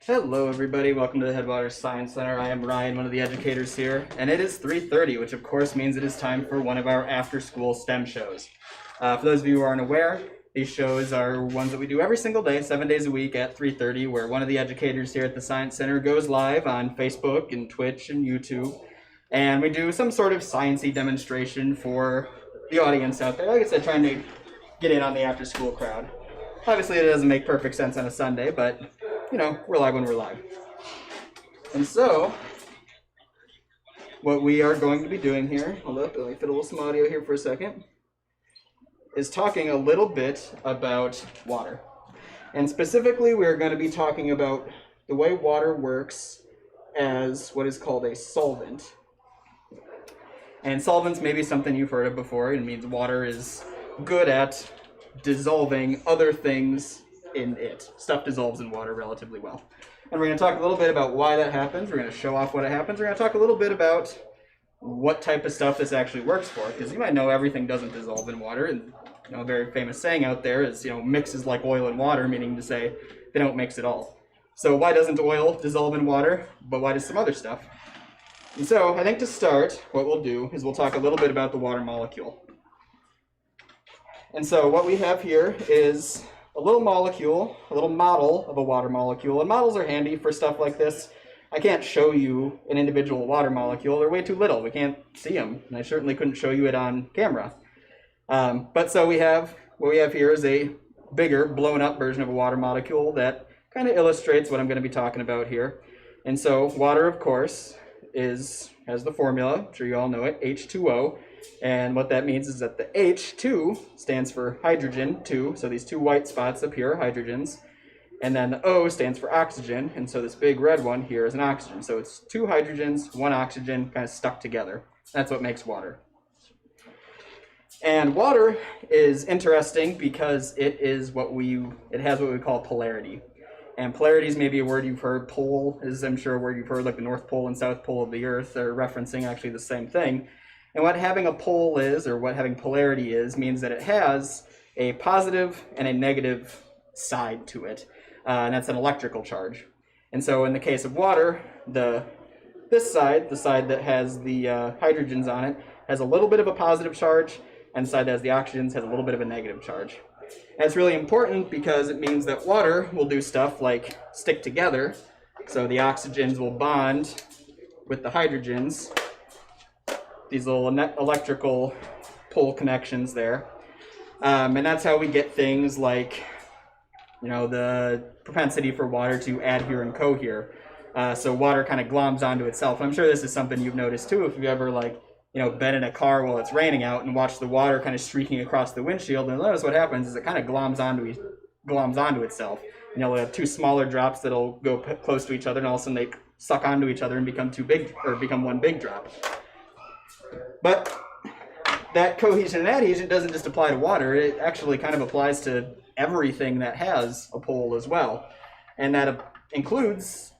Hello everybody, welcome to the Headwaters Science Center. I am Ryan, one of the educators here, and it is 3:30, which of course means it is time for one of our after-school STEM shows. For those of you who aren't aware, these shows are ones that we do every single day, 7 days a week at 3:30, where one of the educators here at the Science Center goes live on Facebook and Twitch and YouTube, and we do some sort of science-y demonstration for the audience out there. Like I said, trying to get in on the after-school crowd. Obviously, it doesn't make perfect sense on a Sunday, but you know, we're live when we're live. And so, what we are going to be doing here, hold up, let me fiddle with some audio here for a second, is talking a little bit about water. And specifically, we're going to be talking about the way water works as what is called a solvent. And solvents may be something you've heard of before. It means water is good at dissolving other things in it. Stuff dissolves in water relatively well. And we're going to talk a little bit about why that happens. We're going to show off what it happens. We're going to talk a little bit about what type of stuff this actually works for, because you might know everything doesn't dissolve in water, and you know, a very famous saying out there is, you know, mixes like oil and water, meaning to say they don't mix at all. So why doesn't oil dissolve in water, but why does some other stuff? And so I think to start, what we'll do is we'll talk a little bit about the water molecule. And so what we have here is a little molecule, a little model of a water molecule, and models are handy for stuff like this. I can't show you an individual water molecule. They're way too little. We can't see them, and I certainly couldn't show you it on camera. But so what we have here is a bigger, blown up version of a water molecule that kind of illustrates what I'm going to be talking about here. And so water, of course, has the formula, I'm sure you all know it, H2O. And what that means is that the H2 stands for hydrogen, 2. So these two white spots up here are hydrogens. And then the O stands for oxygen. And so this big red one here is an oxygen. So it's 2 hydrogens, 1 oxygen, kind of stuck together. That's what makes water. And water is interesting because it has what we call polarity. And polarity is maybe a word you've heard. Pole is, I'm sure, a word you've heard, like the North Pole and South Pole of the Earth are referencing actually the same thing. And what having a pole is, or what having polarity is, means that it has a positive and a negative side to it. And that's an electrical charge. And so in the case of water, this side, the side that has the hydrogens on it, has a little bit of a positive charge, and the side that has the oxygens has a little bit of a negative charge. And it's really important because it means that water will do stuff like stick together. So the oxygens will bond with the hydrogens, these little electrical pole connections there. And that's how we get things like, you know, the propensity for water to adhere and cohere. So water kind of gloms onto itself. I'm sure this is something you've noticed too if you've ever, like, you know, been in a car while it's raining out and watched the water kind of streaking across the windshield, and notice what happens is it kind of gloms onto itself. You know, we'll have 2 smaller drops that'll go close to each other, and all of a sudden they suck onto each other and become 2 big, or become 1 big drop. But that cohesion and adhesion doesn't just apply to water. It actually kind of applies to everything that has a pole as well. And that includes,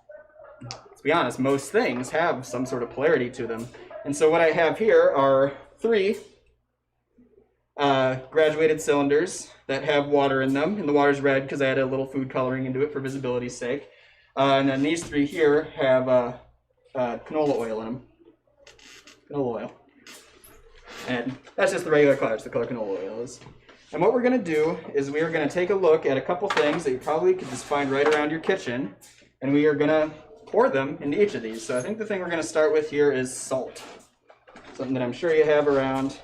let's be honest, most things have some sort of polarity to them. And so what I have here are 3 graduated cylinders that have water in them. And the water's red because I had a little food coloring into it for visibility's sake. And then these 3 here have canola oil in them. Canola oil. And that's just the regular color, it's the color canola oil is. And what we're going to do is we are going to take a look at a couple things that you probably could just find right around your kitchen, and we are going to pour them into each of these. So I think the thing we're going to start with here is salt, something that I'm sure you have around.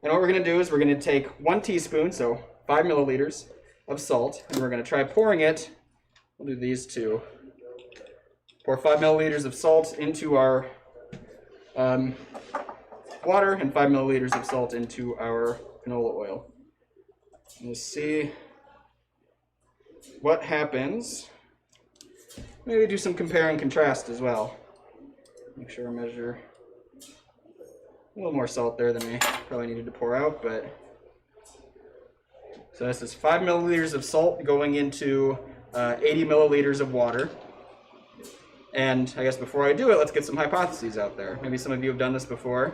And what we're going to do is we're going to take 1 teaspoon, so 5 milliliters of salt, and we're going to try pouring it. We'll do these 2. Pour 5 milliliters of salt into our water and 5 milliliters of salt into our canola oil. And we'll see what happens. Maybe do some compare and contrast as well. Make sure I measure a little more salt there than I probably needed to pour out, but so this is 5 milliliters of salt going into 80 milliliters of water. And I guess before I do it, let's get some hypotheses out there. Maybe some of you have done this before.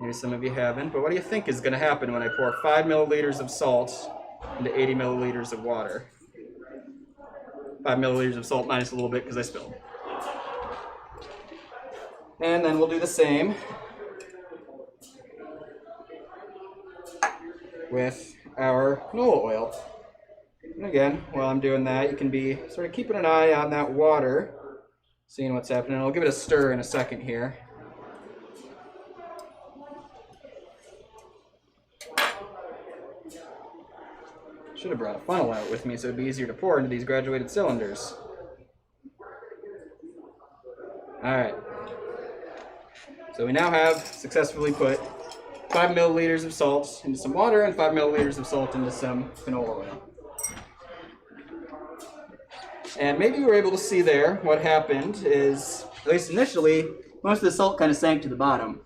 Maybe some of you haven't, but what do you think is going to happen when I pour 5 milliliters of salt into 80 milliliters of water? 5 milliliters of salt minus a little bit because I spilled. And then we'll do the same with our canola oil. And again, while I'm doing that, you can be sort of keeping an eye on that water, seeing what's happening. I'll give it a stir in a second here. Should have brought a funnel out with me so it'd be easier to pour into these graduated cylinders. Alright. So we now have successfully put 5 milliliters of salt into some water and 5 milliliters of salt into some canola oil. And maybe you were able to see there what happened is, at least initially, most of the salt kind of sank to the bottom.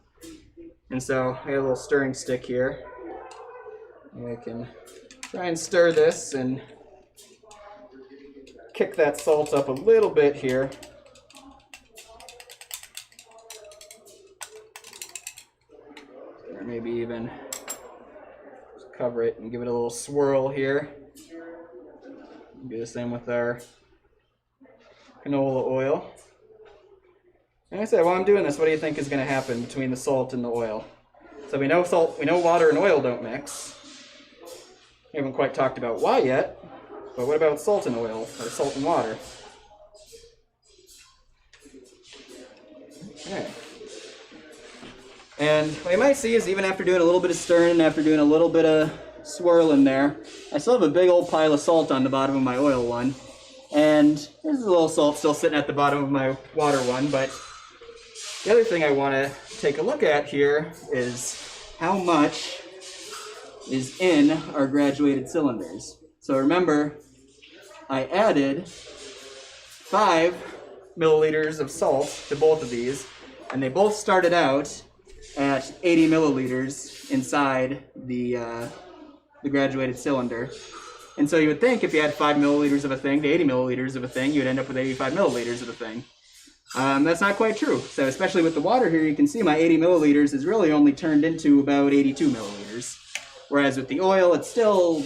And so I got a little stirring stick here. I can try and stir this and kick that salt up a little bit here. Or maybe even just cover it and give it a little swirl here. Do the same with our canola oil. And I said, while I'm doing this, what do you think is going to happen between the salt and the oil? So we know water and oil don't mix. We haven't quite talked about why yet, but what about salt and oil, or salt and water? Okay. And what you might see is even after doing a little bit of stirring, after doing a little bit of swirling there, I still have a big old pile of salt on the bottom of my oil one. And there's a little salt still sitting at the bottom of my water one, but the other thing I want to take a look at here is how much is in our graduated cylinders. So remember, I added 5 milliliters of salt to both of these, and they both started out at 80 milliliters inside the graduated cylinder. And so you would think if you had 5 milliliters of a thing to 80 milliliters of a thing, you would end up with 85 milliliters of a thing. That's not quite true. So especially with the water here, you can see my 80 milliliters is really only turned into about 82 milliliters. Whereas with the oil, it's still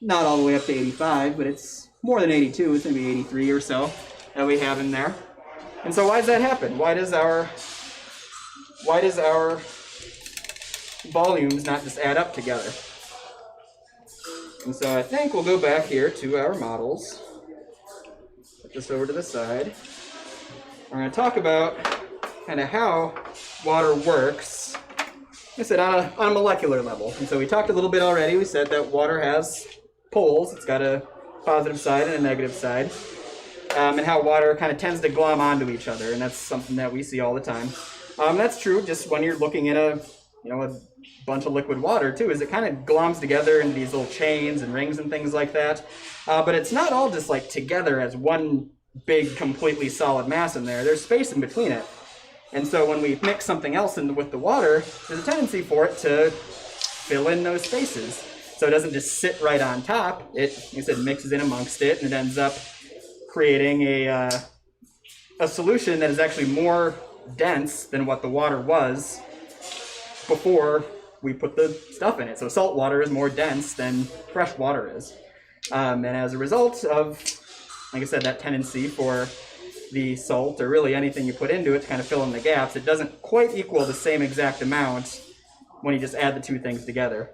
not all the way up to 85, but it's more than 82. It's maybe 83 or so that we have in there. And so why does that happen? Why does our volumes not just add up together? And so I think we'll go back here to our models. Put this over to the side. We're going to talk about kind of how water works. I said on a molecular level. And so we talked a little bit already. We said that water has poles. It's got a positive side and a negative side. And how water kind of tends to glom onto each other. And that's something that we see all the time. That's true just when you're looking at a bunch of liquid water too, is it kind of gloms together into these little chains and rings and things like that. But it's not all just like together as one big completely solid mass in there. There's space in between it. And so when we mix something else in with the water, there's a tendency for it to fill in those spaces. So it doesn't just sit right on top. It, like I said, mixes in amongst it, and it ends up creating a solution that is actually more dense than what the water was before we put the stuff in it. So salt water is more dense than fresh water is. And as a result of, like I said, that tendency for the salt, or really anything you put into it, to kind of fill in the gaps, it doesn't quite equal the same exact amount when you just add the two things together.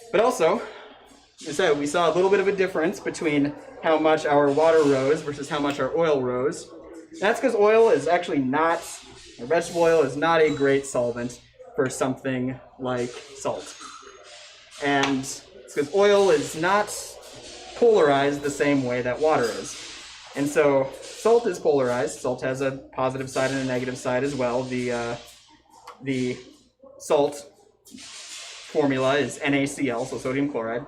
But also, like I said, we saw a little bit of a difference between how much our water rose versus how much our oil rose. And that's because oil is actually not, or vegetable oil is not a great solvent for something like salt. And it's because oil is not polarized the same way that water is. And so salt is polarized. Salt has a positive side and a negative side as well. The salt formula is NaCl, so sodium chloride.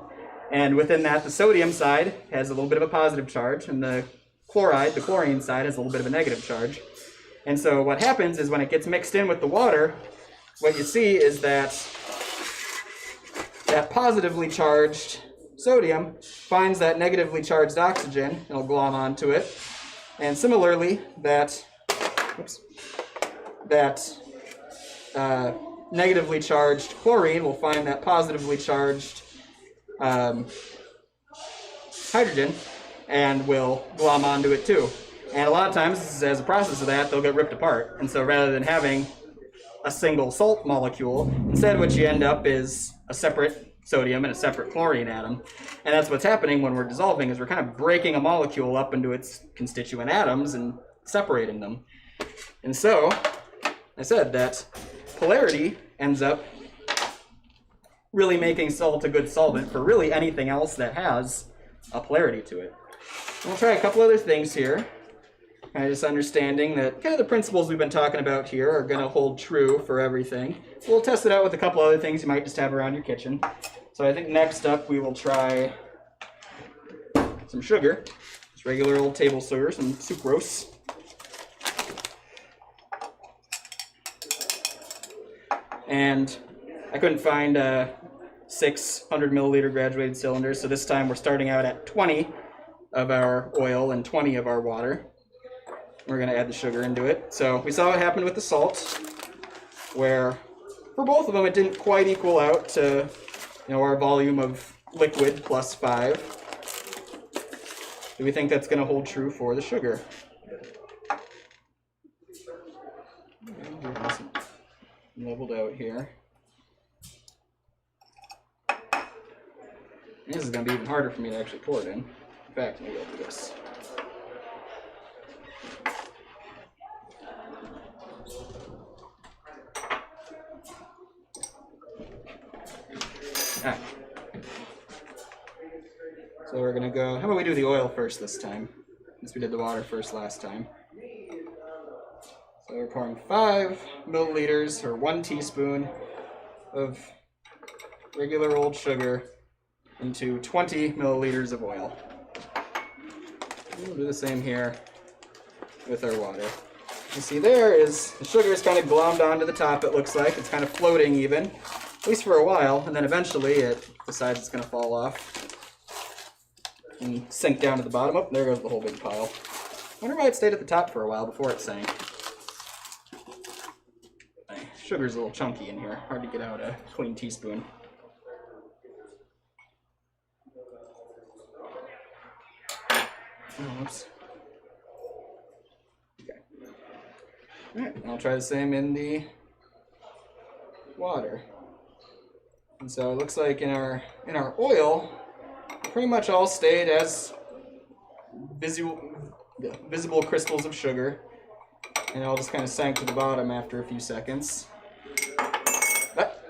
And within that, the sodium side has a little bit of a positive charge, and the chloride, the chlorine side, has a little bit of a negative charge. And so what happens is when it gets mixed in with the water, what you see is that positively charged sodium finds that negatively charged oxygen, it'll glom onto it. And similarly, that negatively charged chlorine will find that positively charged hydrogen and will glom onto it too. And a lot of times, as a process of that, they'll get ripped apart. And so rather than having a single salt molecule, instead what you end up is a separate sodium and a separate chlorine atom. And that's what's happening when we're dissolving, is we're kind of breaking a molecule up into its constituent atoms and separating them. And so, I said that polarity ends up really making salt a good solvent for really anything else that has a polarity to it. And we'll try a couple other things here. Kind of just understanding that kind of the principles we've been talking about here are going to hold true for everything. We'll test it out with a couple other things you might just have around your kitchen. So I think next up we will try some sugar. Just regular old table sugar, some sucrose. And I couldn't find 600 milliliter graduated cylinders, so this time we're starting out at 20 of our oil and 20 of our water. We're going to add the sugar into it. So we saw what happened with the salt, where for both of them it didn't quite equal out to, our volume of liquid plus 5. Do we think that's going to hold true for the sugar? Leveled out here. This is going to be even harder for me to actually pour it in. In fact, maybe I'll do this. Ah. So we're going to go, how about we do the oil first this time, since we did the water first last time. So we're pouring 5 milliliters, or 1 teaspoon, of regular old sugar into 20 milliliters of oil. We'll do the same here with our water. You see there is, the sugar is kind of glommed onto the top, it looks like. It's kind of floating even, at least for a while, and then eventually it decides it's going to fall off and sink down to the bottom. Oh, there goes the whole big pile. I wonder why it stayed at the top for a while before it sank. Sugar's a little chunky in here, hard to get out a clean teaspoon. Oh, oops. Okay. Alright, I'll try the same in the water. And so it looks like in our oil, pretty much all stayed as visible crystals of sugar, and it all just kind of sank to the bottom after a few seconds. But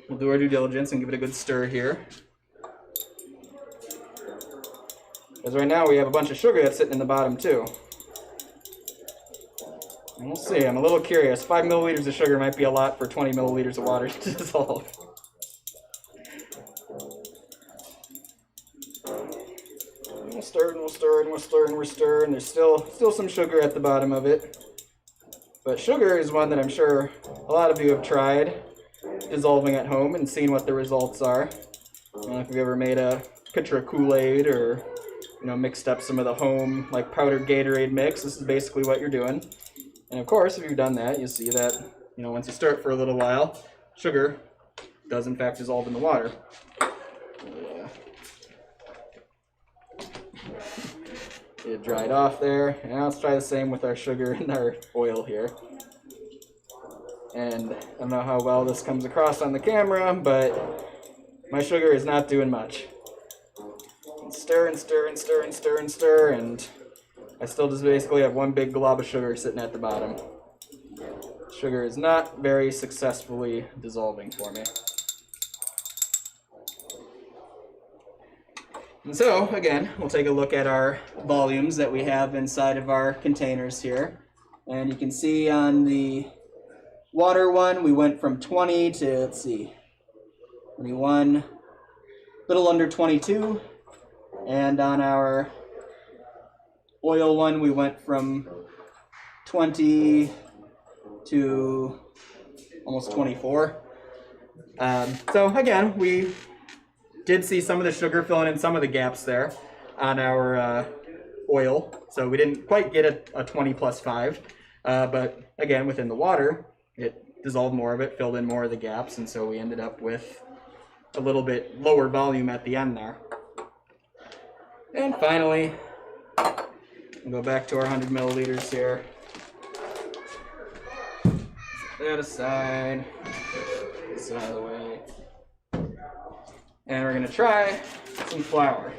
we'll do our due diligence and give it a good stir here. Because right now we have a bunch of sugar that's sitting in the bottom too. And we'll see, I'm a little curious. 5 milliliters of sugar might be a lot for 20 milliliters of water to dissolve. We'll stir and we'll stir and we'll stir and we'll stir, and there's still some sugar at the bottom of it. But sugar is one that I'm sure a lot of you have tried dissolving at home and seen what the results are. I don't know if you've ever made a pitcher of Kool-Aid or mixed up some of the home like powdered Gatorade mix. This is basically what you're doing. And of course, if you've done that, you'll see that once you stir it for a little while, sugar does in fact dissolve in the water. Get it dried off there. And now let's try the same with our sugar and our oil here. And I don't know how well this comes across on the camera, but my sugar is not doing much. And stir and stir and stir and stir and stir, and I still just basically have one big glob of sugar sitting at the bottom. Sugar is not very successfully dissolving for me. And so, again, we'll take a look at our volumes that we have inside of our containers here. And you can see on the water one, we went from 20 to, let's see, 21, a little under 22. And on our oil one, we went from 20 to almost 24. So again, we did see some of the sugar filling in some of the gaps there on our oil. So we didn't quite get a 20 plus 5. But again, within the water, it dissolved more of it, filled in more of the gaps, and so we ended up with a little bit lower volume at the end there. And finally, we'll go back to our 100 milliliters here. Set that aside. Get this out of the way. And we're going to try some flour.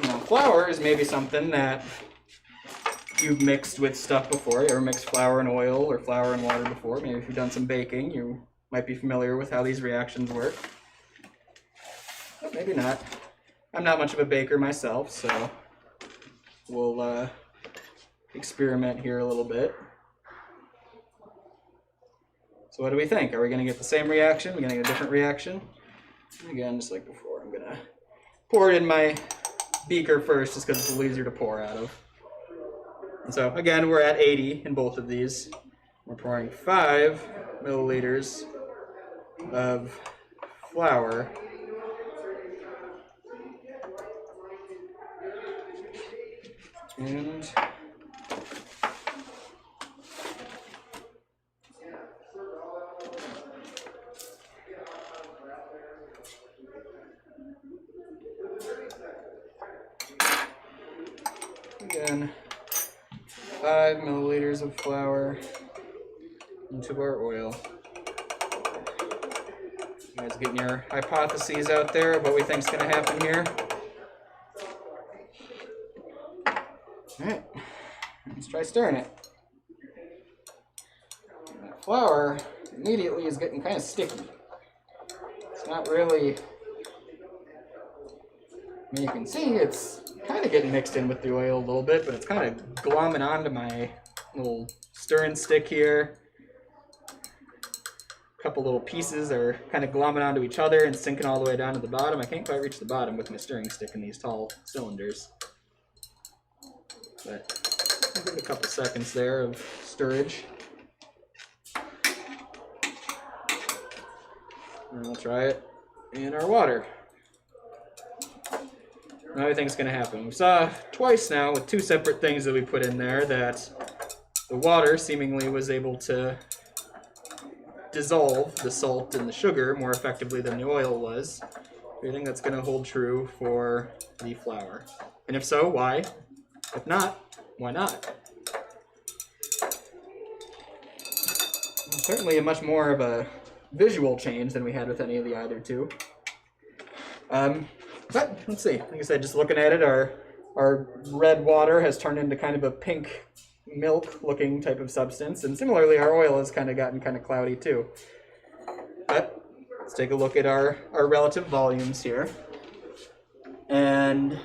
Now, flour is maybe something that you've mixed with stuff before. You ever mixed flour and oil or flour and water before? Maybe if you've done some baking, you might be familiar with how these reactions work. But maybe not. I'm not much of a baker myself, so we'll experiment here a little bit. So what do we think? Are we going to get the same reaction? Are we going to get a different reaction? Again, just like before, I'm going to pour it in my beaker first, just because it's a little easier to pour out of. And so again, we're at 80 in both of these. We're pouring 5 milliliters of flour. And again, 5 milliliters of flour into our oil. You guys getting your hypotheses out there of what we think is going to happen here? Alright, let's try stirring it. That flour immediately is getting kind of sticky. It's not really, I mean, you can see it's kind of getting mixed in with the oil a little bit, but it's kind of glomming onto my little stirring stick here. A couple little pieces are kind of glomming onto each other and sinking all the way down to the bottom. I can't quite reach the bottom with my stirring stick in these tall cylinders. But I'll give it a couple seconds there of stirrage. And we'll try it in our water. Now I think it's going to happen. We saw twice now with 2 separate things that we put in there that the water seemingly was able to dissolve the salt and the sugar more effectively than the oil was. Do you think that's going to hold true for the flour? And if so, why? If not, why not? Well, certainly a much more of a visual change than we had with any of the other two. But let's see. Like I said, just looking at it, our red water has turned into kind of a pink milk-looking type of substance, and similarly, our oil has kind of gotten kind of cloudy too. But let's take a look at our relative volumes here, and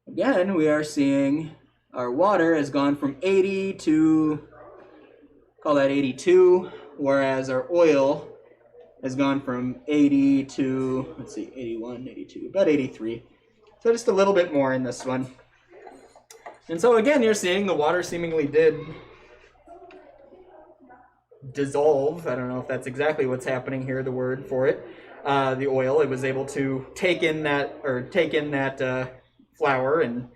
again, we are seeing our water has gone from 80 to, call that 82, whereas our oil has gone from 80 to, let's see, 81, 82, about 83. So just a little bit more in this one. And so again, you're seeing the water seemingly did dissolve. I don't know if that's exactly what's happening here, the word for it. The oil, it was able to take in that flour and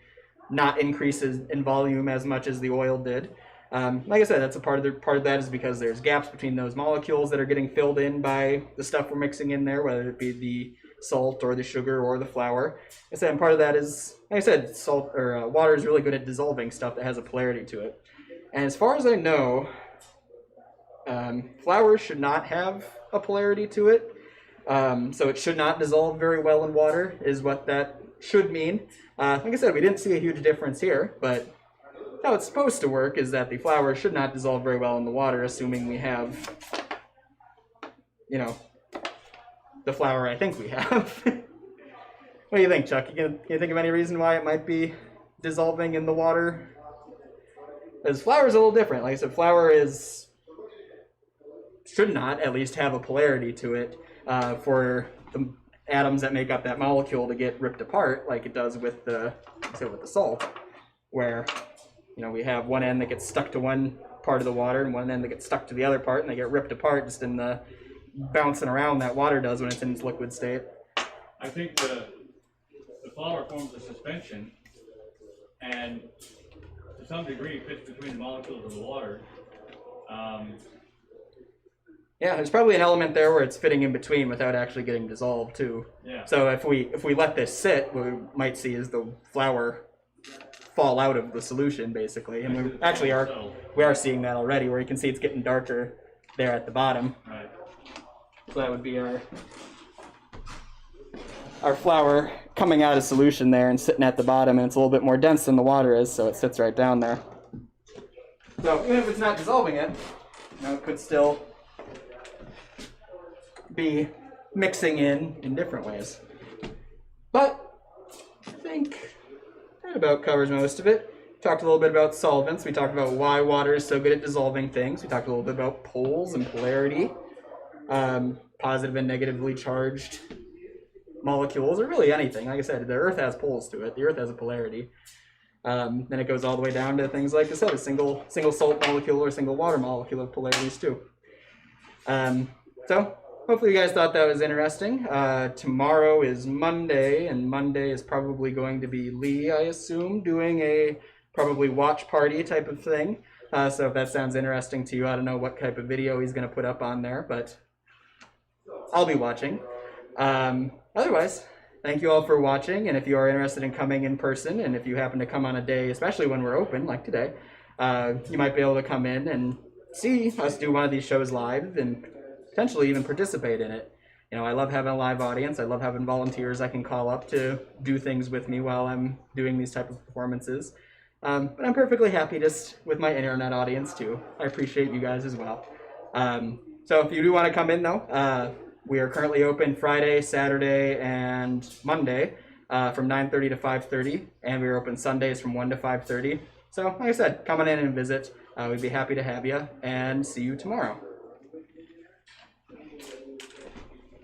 not increase in volume as much as the oil did. Like I said, that's a part of that is because there's gaps between those molecules that are getting filled in by the stuff we're mixing in there, whether it be the salt or the sugar or the flour. Like I said, and part of that is, like I said, salt or water is really good at dissolving stuff that has a polarity to it. And as far as I know, flour should not have a polarity to it, so it should not dissolve very well in water, is what that should mean. Like I said, we didn't see a huge difference here, but how it's supposed to work is that the flour should not dissolve very well in the water, assuming we have, you know, the flour I think we have. What do you think, Chuck? Can you think of any reason why it might be dissolving in the water? Because flour is a little different. Like I said, flour should not at least have a polarity to it for the atoms that make up that molecule to get ripped apart, like it does with the salt, where we have one end that gets stuck to one part of the water and one end that gets stuck to the other part, and they get ripped apart just in the bouncing around that water does when it's in its liquid state. I think the flour forms a suspension, and to some degree fits between the molecules of the water, Yeah, there's probably an element there where it's fitting in between without actually getting dissolved too. Yeah. So if we let this sit, what we might see is the flour fall out of the solution basically, and we are seeing that already, where you can see it's getting darker there at the bottom. Right. So that would be our flour coming out of solution there and sitting at the bottom, and it's a little bit more dense than the water is, so it sits right down there. So even if it's not dissolving it, it could still be mixing in different ways. But I think that about covers most of it. Talked a little bit about solvents. We talked about why water is so good at dissolving things. We talked a little bit about poles and polarity, positive and negatively charged molecules, or really anything. Like I said, the Earth has poles to it. The Earth has a polarity. Then it goes all the way down to things like I said, a single salt molecule or single water molecule of polarities too. So hopefully you guys thought that was interesting. Tomorrow is Monday, and Monday is probably going to be Lee, I assume, doing a probably watch party type of thing. So if that sounds interesting to you, I don't know what type of video he's going to put up on there, but I'll be watching. Otherwise, thank you all for watching, and if you are interested in coming in person, and if you happen to come on a day, especially when we're open, like today, you might be able to come in and see us do one of these shows live and potentially even participate in it. I love having a live audience. I love having volunteers I can call up to do things with me while I'm doing these type of performances. But I'm perfectly happy just with my internet audience too. I appreciate you guys as well. So if you do want to come in though, we are currently open Friday, Saturday, and Monday from 9:30 to 5:30, and we're open Sundays from 1 to 5:30. So like I said, come on in and visit. We'd be happy to have you, and see you tomorrow.